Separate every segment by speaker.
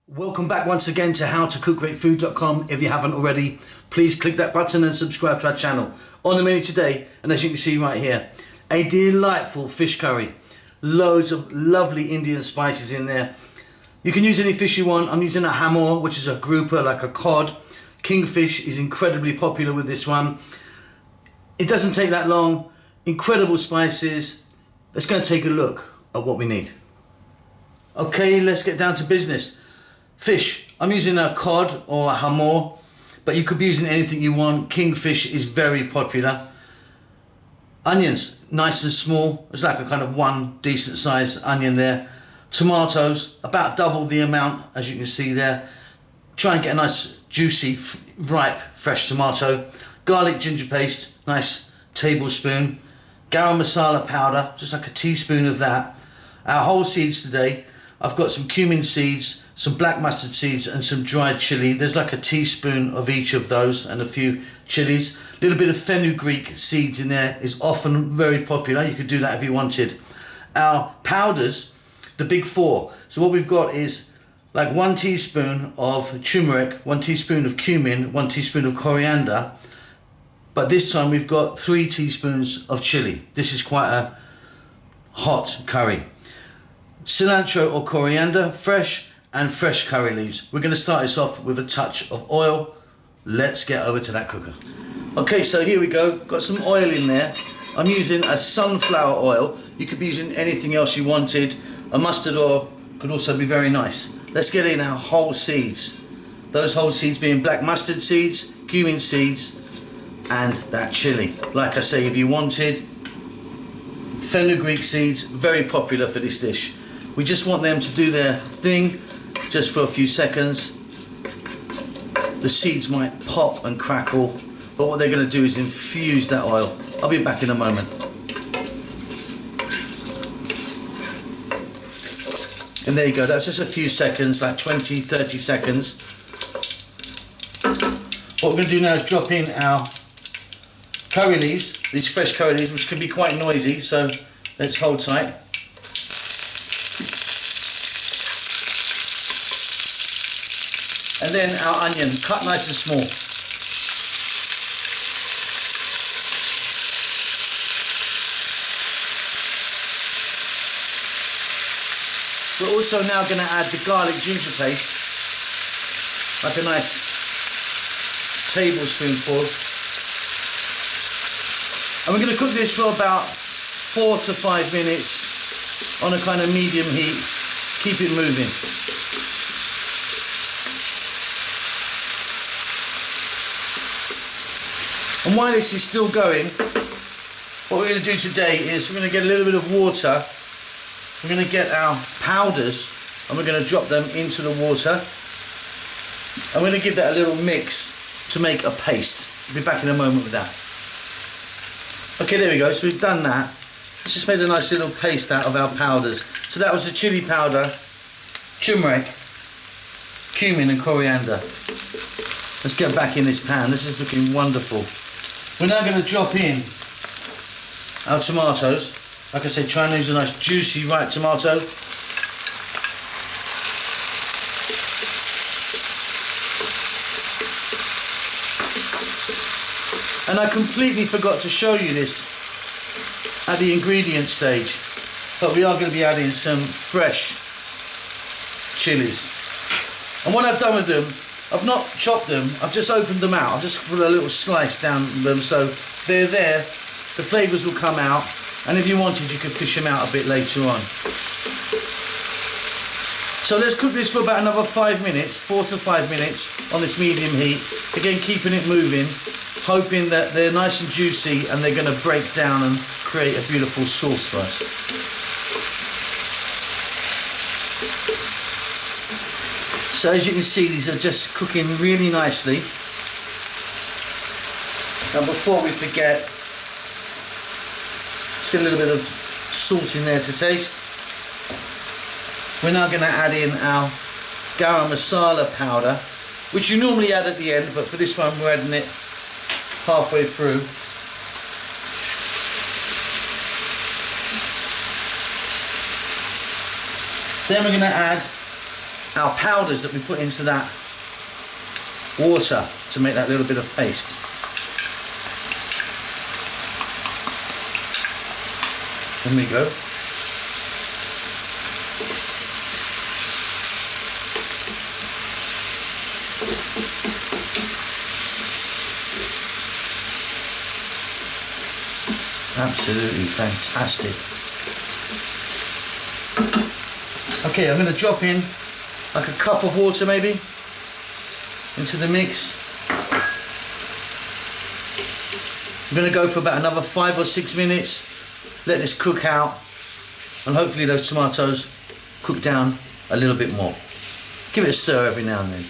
Speaker 1: Welcome back once again to howtocookgreatfood.com. If you haven't already, please click that button and subscribe to our channel. On the menu today, and as you can see right here, a delightful fish curry. Loads of lovely Indian spices in there. You can use any fish you want. I'm using a hamor, which is a grouper like a cod. Kingfish is incredibly popular with this one. It doesn't take that long. Incredible spices. Let's go and take a look at what we need. Okay, let's get down to business. Fish, I'm using a cod or a hamor, but you could be using anything you want. Kingfish is very popular. Onions, nice and small. It's like a kind of one decent sized onion there. Tomatoes, about double the amount as you can see there. Try and get a nice juicy, ripe, fresh tomato. Garlic ginger paste, nice tablespoon. Garam masala powder, just like a teaspoon of that. Our whole seeds today, I've got some cumin seeds, some black mustard seeds and some dried chili. There's like a teaspoon of each of those and a few chilies. A little bit of fenugreek seeds in there is often very popular. You could do that if you wanted. Our powders, the big four. So what we've got is like 1 teaspoon of turmeric, 1 teaspoon of cumin, 1 teaspoon of coriander. But this time we've got 3 teaspoons of chili. This is quite a hot curry. Cilantro or coriander, fresh, and fresh curry leaves. We're going to start this off with a touch of oil. Let's get over to that cooker. Okay, so here we go. Got some oil in there. I'm using a sunflower oil. You could be using anything else you wanted. A mustard oil could also be very nice. Let's get in our whole seeds. Those whole seeds being black mustard seeds, cumin seeds, and that chili. Like I say, if you wanted, fenugreek seeds, very popular for this dish. We just want them to do their thing just for a few seconds. The seeds might pop and crackle, but what they're going to do is infuse that oil. I'll be back in a moment. And there you go, that's just a few seconds, like 20, 30 seconds. What we're going to do now is drop in our curry leaves, these fresh curry leaves, which can be quite noisy, so let's hold tight. And then our onion, cut nice and small. We're also now going to add the garlic ginger paste, like a nice tablespoonful. And we're going to cook this for about 4 to 5 minutes on a kind of medium heat. Keep it moving. And while this is still going, what we're going to do today is we're going to get a little bit of water. We're going to get our powders and we're going to drop them into the water. I'm going to give that a little mix to make a paste. I'll be back in a moment with that. Okay, there we go. So we've done that. Let's just made a nice little paste out of our powders. So that was the chili powder, turmeric, cumin and coriander. Let's get back in this pan. This is looking wonderful. We're now going to drop in our tomatoes. Like I said, try and use a nice juicy ripe tomato. And I completely forgot to show you this at the ingredient stage, but we are going to be adding some fresh chilies. And what I've done with them, I've not chopped them, I've just opened them out. I've just put a little slice down them so they're there, the flavours will come out, and if you wanted you could fish them out a bit later on. So let's cook this for about another 5 minutes, 4 to 5 minutes on this medium heat. Again, keeping it moving, hoping that they're nice and juicy and they're going to break down and create a beautiful sauce for us. So as you can see, these are just cooking really nicely. Now before we forget, let's get a little bit of salt in there to taste. We're now going to add in our garam masala powder, which you normally add at the end, but for this one we're adding it halfway through. Then we're going to add our powders that we put into that water to make that little bit of paste. There we go. Absolutely fantastic. Okay, I'm going to drop in like a cup of water maybe into the mix. I'm going to go for about another 5 or 6 minutes. Let this cook out, and hopefully those tomatoes cook down a little bit more. Give it a stir every now and then.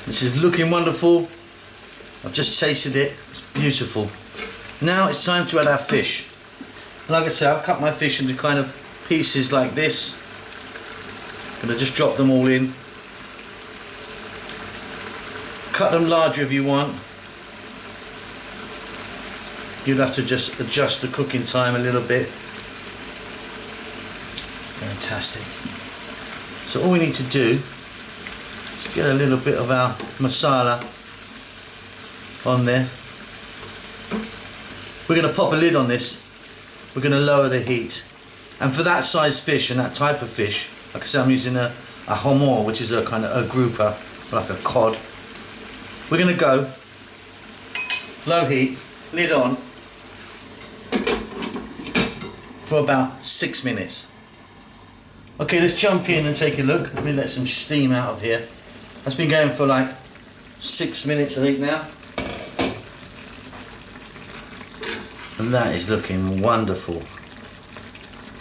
Speaker 1: This is looking wonderful. I've just tasted it. It's beautiful. Now it's time to add our fish. Like I said, I've cut my fish into kind of pieces like this. I'm going to just drop them all in. Cut them larger if you want. You'd have to just adjust the cooking time a little bit. Fantastic. So all we need to do is get a little bit of our masala on there. We're going to pop a lid on this. We're going to lower the heat. And for that size fish and that type of fish, like I said, I'm using a homor, which is a kind of a grouper, like a cod. We're going to go low heat, lid on, for about 6 minutes. Okay, let's jump in and take a look. Let me let some steam out of here. That's been going for like 6 minutes, I think now. And that is looking wonderful.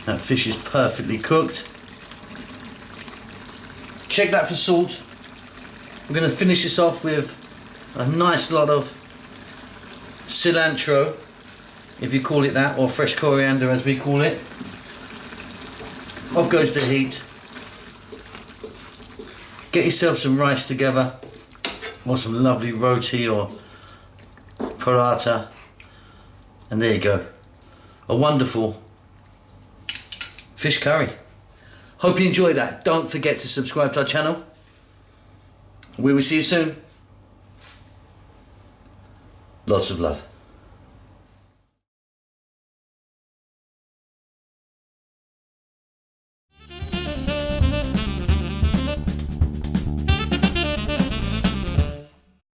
Speaker 1: That fish is perfectly cooked. Check that for salt. We're going to finish this off with a nice lot of cilantro, if you call it that, or fresh coriander as we call it. Off goes the heat. Get yourself some rice together, or some lovely roti or paratha, and there you go. A wonderful fish curry. Hope you enjoyed that. Don't forget to subscribe to our channel. We will see you soon. Lots of love.